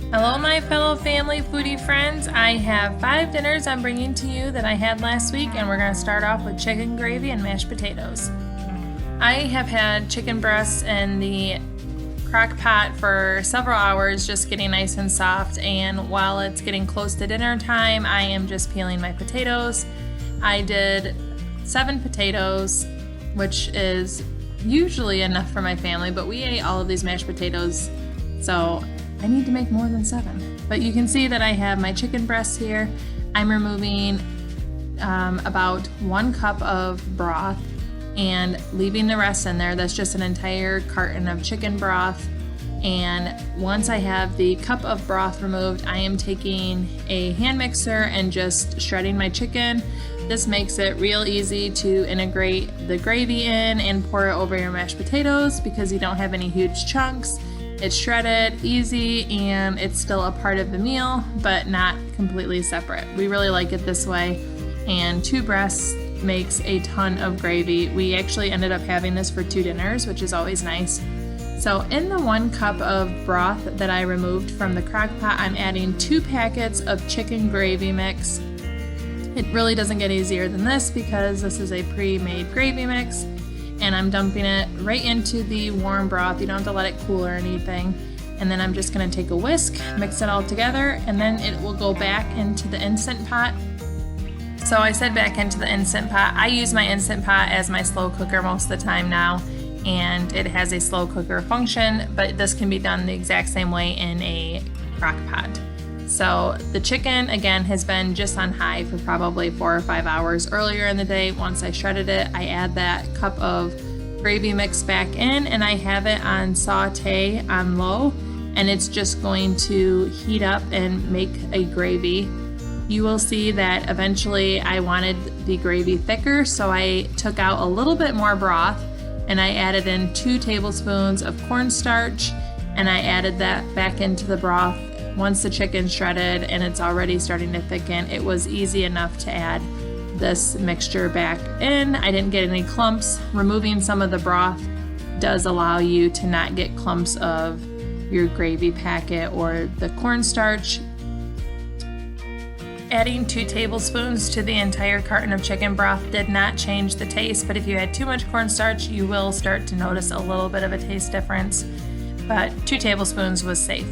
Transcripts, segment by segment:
Hello my fellow family foodie friends. I have 5 dinners I'm bringing to you that I had last week, and we're going to start off with chicken gravy and mashed potatoes. I have had chicken breasts in the crock pot for several hours, just getting nice and soft, and while it's getting close to dinner time, I am just peeling my potatoes. I did 7 potatoes, which is usually enough for my family, but we ate all of these mashed potatoes, so I need to make more than 7. But you can see that I have my chicken breasts here. I'm removing about 1 cup of broth and leaving the rest in there. That's just an entire carton of chicken broth. And once I have the cup of broth removed, I am taking a hand mixer and just shredding my chicken. This makes it real easy to integrate the gravy in and pour it over your mashed potatoes because you don't have any huge chunks. It's shredded, easy, and it's still a part of the meal, but not completely separate. We really like it this way, and 2 breasts makes a ton of gravy. We actually ended up having this for 2 dinners, which is always nice. So in the 1 cup of broth that I removed from the crock pot, I'm adding 2 packets of chicken gravy mix. It really doesn't get easier than this because this is a pre-made gravy mix. And I'm dumping it right into the warm broth. You don't have to let it cool or anything. And then I'm just gonna take a whisk, mix it all together, and then it will go back into the Instant Pot. So I said back into the Instant Pot. I use my Instant Pot as my slow cooker most of the time now, and it has a slow cooker function, but this can be done the exact same way in a crock pot. So the chicken, again, has been just on high for probably 4 or 5 hours earlier in the day. Once I shredded it, I add that cup of gravy mix back in, and I have it on saute on low, and it's just going to heat up and make a gravy. You will see that eventually I wanted the gravy thicker, so I took out a little bit more broth, and I added in 2 tablespoons of cornstarch, and I added that back into the broth. Once the chicken's shredded and it's already starting to thicken, it was easy enough to add this mixture back in. I didn't get any clumps. Removing some of the broth does allow you to not get clumps of your gravy packet or the cornstarch. Adding 2 tablespoons to the entire carton of chicken broth did not change the taste, but if you had too much cornstarch, you will start to notice a little bit of a taste difference. But 2 tablespoons was safe.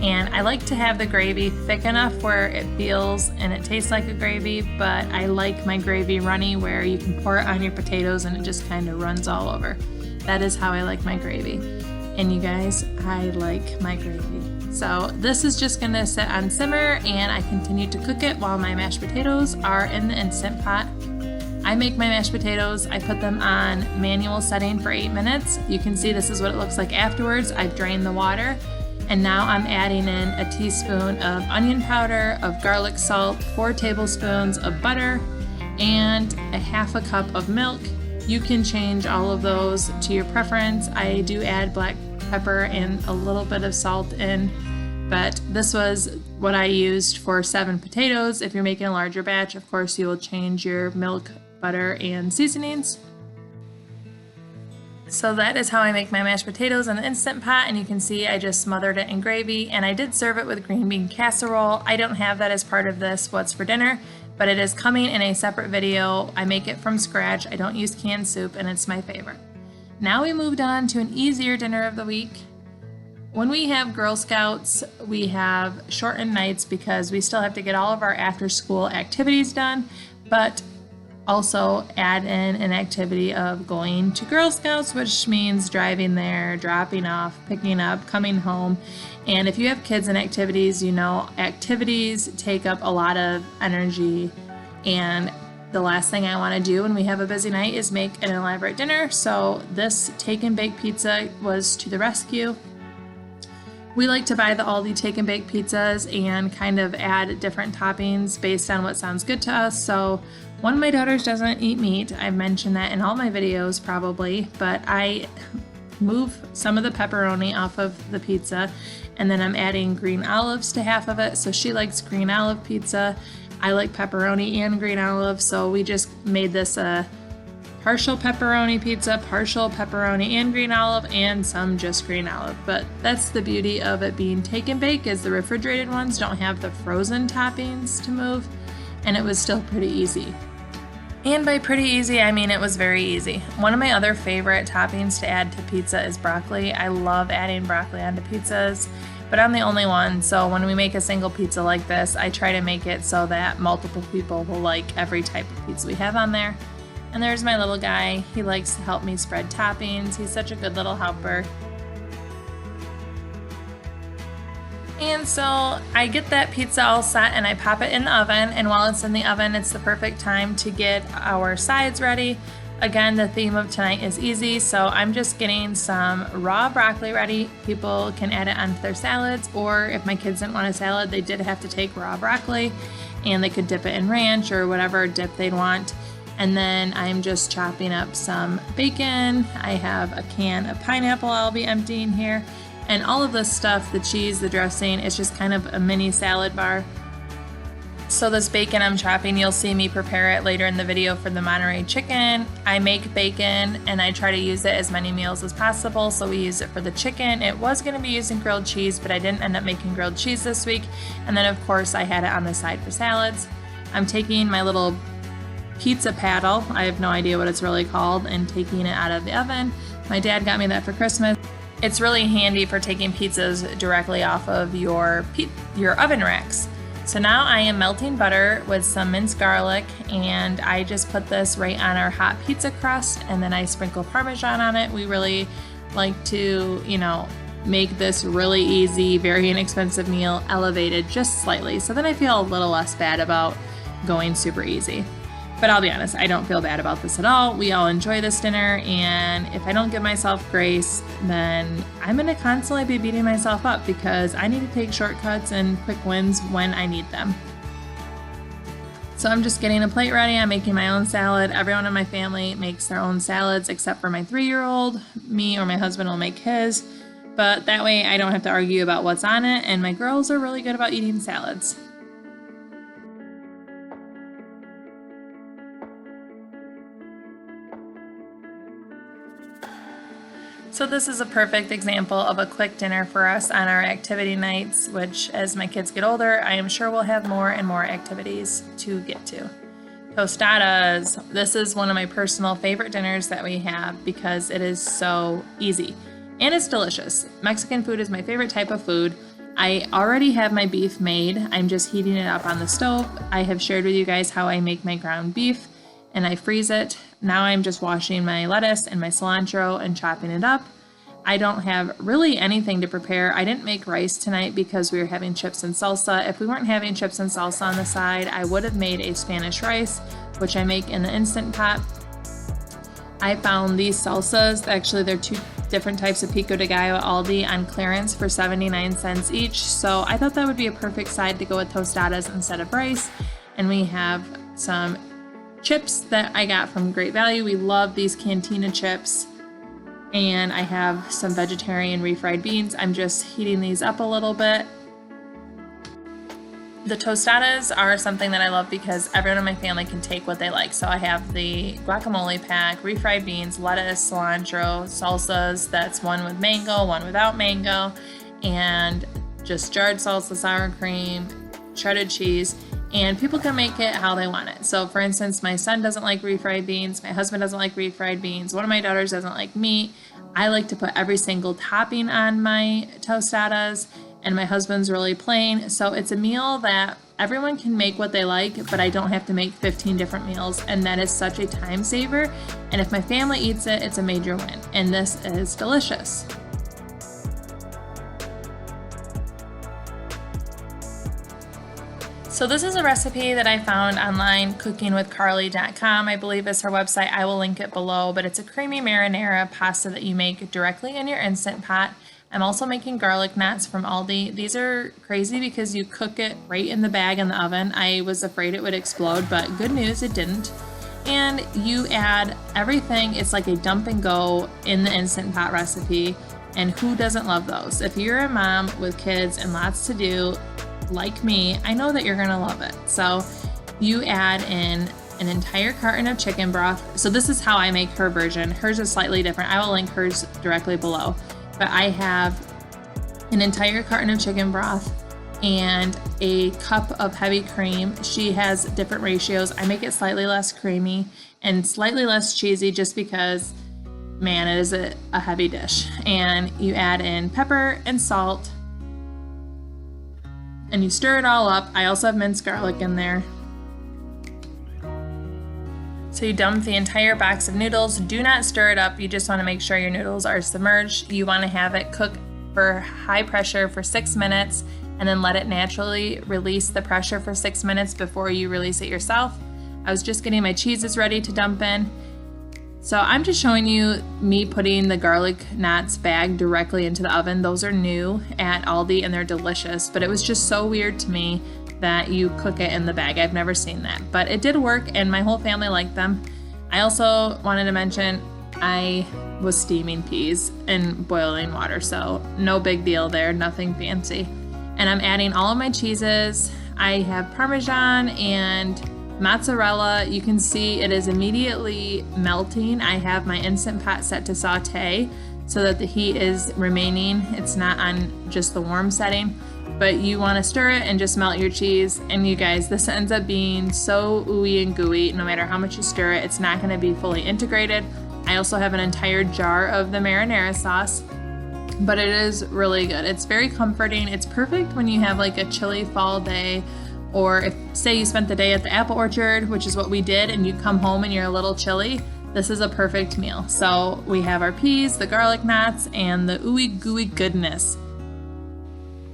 And I like to have the gravy thick enough where it feels and it tastes like a gravy, but I like my gravy runny where you can pour it on your potatoes and it just kind of runs all over. That is how I like my gravy. And you guys, I like my gravy. So this is just gonna sit on simmer, and I continue to cook it while my mashed potatoes are in the Instant Pot. I make my mashed potatoes, I put them on manual setting for 8 minutes. You can see this is what it looks like afterwards. I've drained the water. And now I'm adding in a teaspoon of onion powder, of garlic salt, 4 tablespoons of butter, and a half a cup of milk. You can change all of those to your preference. I do add black pepper and a little bit of salt in, but this was what I used for 7 potatoes. If you're making a larger batch, of course, you will change your milk, butter, and seasonings. So that is how I make my mashed potatoes in the Instant Pot, and you can see I just smothered it in gravy, and I did serve it with green bean casserole. I don't have that as part of this What's for Dinner, but it is coming in a separate video. I make it from scratch. I don't use canned soup, and it's my favorite. Now we moved on to an easier dinner of the week. When we have Girl Scouts, we have shortened nights because we still have to get all of our after-school activities done, but also add in an activity of going to Girl Scouts, which means driving there, dropping off, picking up, coming home. And if you have kids in activities, you know activities take up a lot of energy, and the last thing I want to do when we have a busy night is make an elaborate dinner. So this take and bake pizza was to the rescue. We like to buy the ALDI take and bake pizzas and kind of add different toppings based on what sounds good to us. So one of my daughters doesn't eat meat. I've mentioned that in all my videos probably, but I move some of the pepperoni off of the pizza, and then I'm adding green olives to half of it. So she likes green olive pizza. I like pepperoni and green olive, so we just made this a partial pepperoni pizza, partial pepperoni and green olive, and some just green olive. But that's the beauty of it being take and bake, is the refrigerated ones don't have the frozen toppings to move, and it was still pretty easy. And by pretty easy, I mean it was very easy. One of my other favorite toppings to add to pizza is broccoli. I love adding broccoli onto pizzas, but I'm the only one, so when we make a single pizza like this, I try to make it so that multiple people will like every type of pizza we have on there. And there's my little guy. He likes to help me spread toppings. He's such a good little helper. And so I get that pizza all set and I pop it in the oven, and while it's in the oven, it's the perfect time to get our sides ready. Again, the theme of tonight is easy, so I'm just getting some raw broccoli ready. People can add it onto their salads, or if my kids didn't want a salad, they did have to take raw broccoli and they could dip it in ranch or whatever dip they'd want. And then I'm just chopping up some bacon. I have a can of pineapple I'll be emptying here. And all of this stuff, the cheese, the dressing, it's just kind of a mini salad bar. So this bacon I'm chopping, you'll see me prepare it later in the video for the Monterey Chicken. I make bacon and I try to use it as many meals as possible, so we use it for the chicken. It was going to be using grilled cheese, but I didn't end up making grilled cheese this week. And then of course I had it on the side for salads. I'm taking my little pizza paddle, I have no idea what it's really called, and taking it out of the oven. My dad got me that for Christmas. It's really handy for taking pizzas directly off of your oven racks. So now I am melting butter with some minced garlic, and I just put this right on our hot pizza crust, and then I sprinkle Parmesan on it. We really like to, make this really easy, very inexpensive meal elevated just slightly. So then I feel a little less bad about going super easy. But I'll be honest, I don't feel bad about this at all. We all enjoy this dinner, and if I don't give myself grace, then I'm gonna constantly be beating myself up because I need to take shortcuts and quick wins when I need them. So I'm just getting a plate ready. I'm making my own salad. Everyone in my family makes their own salads except for my 3-year-old. Me or my husband will make his, but that way I don't have to argue about what's on it, and my girls are really good about eating salads. So this is a perfect example of a quick dinner for us on our activity nights, which as my kids get older, I am sure we'll have more and more activities to get to. Tostadas. This is one of my personal favorite dinners that we have because it is so easy and it's delicious. Mexican food is my favorite type of food. I already have my beef made. I'm just heating it up on the stove. I have shared with you guys how I make my ground beef, and I freeze it. Now I'm just washing my lettuce and my cilantro and chopping it up. I don't have really anything to prepare. I didn't make rice tonight because we were having chips and salsa. If we weren't having chips and salsa on the side, I would have made a Spanish rice, which I make in the Instant Pot. I found these salsas, actually they're 2 different types of pico de gallo at ALDI on clearance for 79 cents each. So I thought that would be a perfect side to go with tostadas instead of rice. And we have some chips that I got from Great Value. We love these Cantina chips. And I have some vegetarian refried beans. I'm just heating these up a little bit. The tostadas are something that I love because everyone in my family can take what they like. So I have the guacamole pack, refried beans, lettuce, cilantro, salsas. That's one with mango, one without mango, and just jarred salsa, sour cream, shredded cheese. And people can make it how they want it. So for instance, my son doesn't like refried beans, my husband doesn't like refried beans, one of my daughters doesn't like meat. I like to put every single topping on my tostadas, and my husband's really plain. So it's a meal that everyone can make what they like, but I don't have to make 15 different meals, and that is such a time saver. And if my family eats it, it's a major win. And this is delicious. So this is a recipe that I found online, cookingwithcarly.com, I believe is her website. I will link it below, but it's a creamy marinara pasta that you make directly in your Instant Pot. I'm also making garlic knots from Aldi. These are crazy because you cook it right in the bag in the oven. I was afraid it would explode, but good news, it didn't. And you add everything. It's like a dump and go in the Instant Pot recipe, and who doesn't love those? If you're a mom with kids and lots to do, like me, I know that you're gonna love it. So you add in an entire carton of chicken broth. So this is how I make her version. Hers is slightly different. I will link hers directly below. But I have an entire carton of chicken broth and a cup of heavy cream. She has different ratios. I make it slightly less creamy and slightly less cheesy just because, man, it is a heavy dish. And you add in pepper and salt and you stir it all up. I also have minced garlic in there. So you dump the entire box of noodles. Do not stir it up. You just want to make sure your noodles are submerged. You want to have it cook for high pressure for 6 minutes and then let it naturally release the pressure for 6 minutes before you release it yourself. I was just getting my cheeses ready to dump in. So I'm just showing you me putting the garlic knots bag directly into the oven. Those are new at Aldi and they're delicious, but it was just so weird to me that you cook it in the bag. I've never seen that, but it did work and my whole family liked them. I also wanted to mention I was steaming peas in boiling water, so no big deal there, nothing fancy. And I'm adding all of my cheeses. I have Parmesan and mozzarella. You can see it is immediately melting. I have my Instant Pot set to saute so that the heat is remaining. It's not on just the warm setting, but you want to stir it and just melt your cheese. And you guys, this ends up being so ooey and gooey. No matter how much you stir it, it's not going to be fully integrated. I also have an entire jar of the marinara sauce, but it is really good. It's very comforting. It's perfect when you have like a chilly fall day, or if, say, you spent the day at the apple orchard, which is what we did, and you come home and you're a little chilly. This is a perfect meal. So we have our peas, the garlic knots, and the ooey gooey goodness.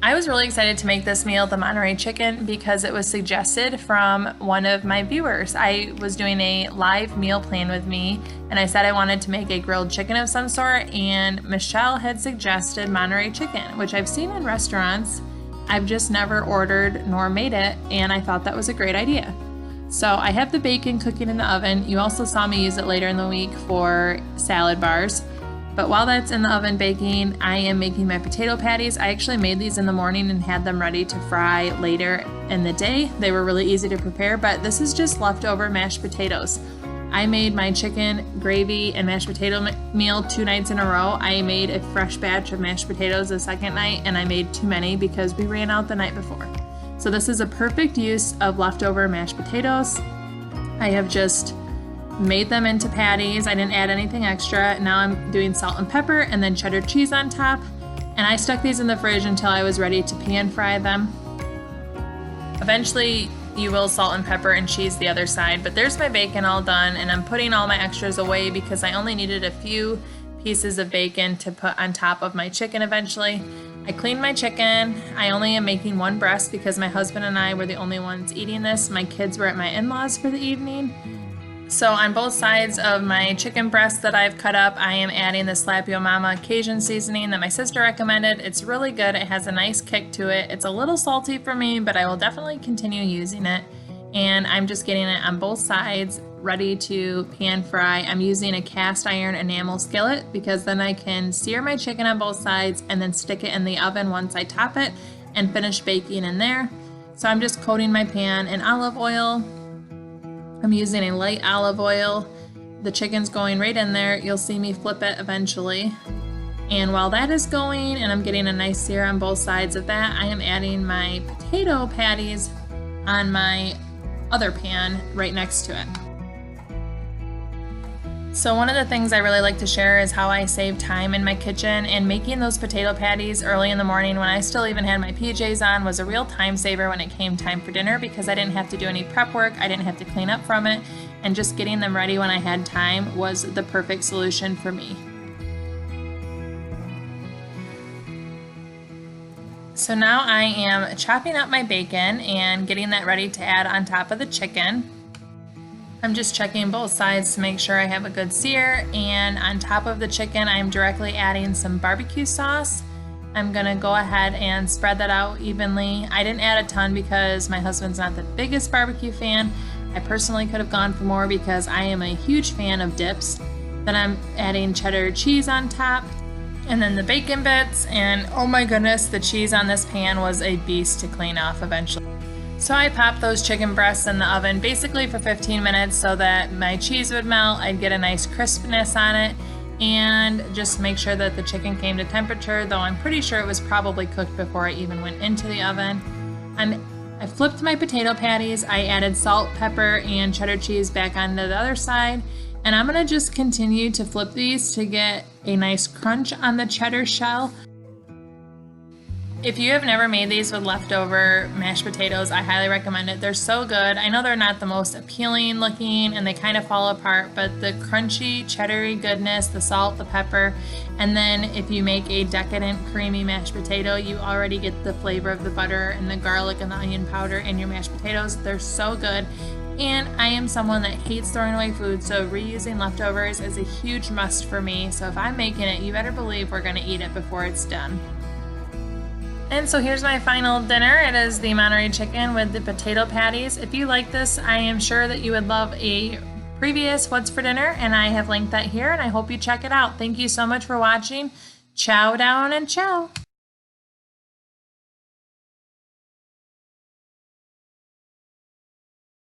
I was really excited to make this meal, the Monterey Chicken, because it was suggested from one of my viewers. I was doing a live meal plan with me, and I said I wanted to make a grilled chicken of some sort, and Michelle had suggested Monterey Chicken, which I've seen in restaurants. I've just never ordered nor made it, and I thought that was a great idea. So I have the bacon cooking in the oven. You also saw me use it later in the week for salad bars. But while that's in the oven baking, I am making my potato patties. I actually made these in the morning and had them ready to fry later in the day. They were really easy to prepare, but this is just leftover mashed potatoes. I made my chicken, gravy, and mashed potato meal 2 nights in a row. I made a fresh batch of mashed potatoes the second night, and I made too many because we ran out the night before. So this is a perfect use of leftover mashed potatoes. I have just made them into patties. I didn't add anything extra. Now I'm doing salt and pepper and then cheddar cheese on top. And I stuck these in the fridge until I was ready to pan fry them. Eventually you will salt and pepper and cheese the other side, but there's my bacon all done, and I'm putting all my extras away because I only needed a few pieces of bacon to put on top of my chicken eventually. I cleaned my chicken. I only am making 1 breast because my husband and I were the only ones eating this. My kids were at my in-laws for the evening. So on both sides of my chicken breast that I've cut up, I am adding the Slap Yo Mama Cajun seasoning that my sister recommended. It's really good. It has a nice kick to it. It's a little salty for me, but I will definitely continue using it. And I'm just getting it on both sides, ready to pan fry. I'm using a cast iron enamel skillet because then I can sear my chicken on both sides and then stick it in the oven once I top it and finish baking in there. So I'm just coating my pan in olive oil. I'm using a light olive oil. The chicken's going right in there. You'll see me flip it eventually. And while that is going and I'm getting a nice sear on both sides of that, I am adding my potato patties on my other pan right next to it. So one of the things I really like to share is how I save time in my kitchen, and making those potato patties early in the morning when I still even had my PJs on was a real time saver when it came time for dinner because I didn't have to do any prep work, I didn't have to clean up from it, and just getting them ready when I had time was the perfect solution for me. So now I am chopping up my bacon and getting that ready to add on top of the chicken. I'm just checking both sides to make sure I have a good sear, and on top of the chicken I'm directly adding some barbecue sauce. I'm gonna go ahead and spread that out evenly. I didn't add a ton because my husband's not the biggest barbecue fan. I personally could have gone for more because I am a huge fan of dips. Then I'm adding cheddar cheese on top, and then the bacon bits, and oh my goodness, the cheese on this pan was a beast to clean off eventually. So I popped those chicken breasts in the oven basically for 15 minutes so that my cheese would melt, I'd get a nice crispness on it, and just make sure that the chicken came to temperature, though I'm pretty sure it was probably cooked before I even went into the oven. I flipped my potato patties, I added salt, pepper, and cheddar cheese back onto the other side, and I'm going to just continue to flip these to get a nice crunch on the cheddar shell. If you have never made these with leftover mashed potatoes, I highly recommend it. They're so good. I know they're not the most appealing looking and they kind of fall apart, but the crunchy, cheddary goodness, the salt, the pepper, and then if you make a decadent, creamy mashed potato, you already get the flavor of the butter and the garlic and the onion powder in your mashed potatoes. They're so good. And I am someone that hates throwing away food, so reusing leftovers is a huge must for me. So if I'm making it, you better believe we're going to eat it before it's done. And so here's my final dinner. It is the Monterey Chicken with the potato patties. If you like this, I am sure that you would love a previous What's for Dinner, and I have linked that here, and I hope you check it out. Thank you so much for watching. Chow down and ciao.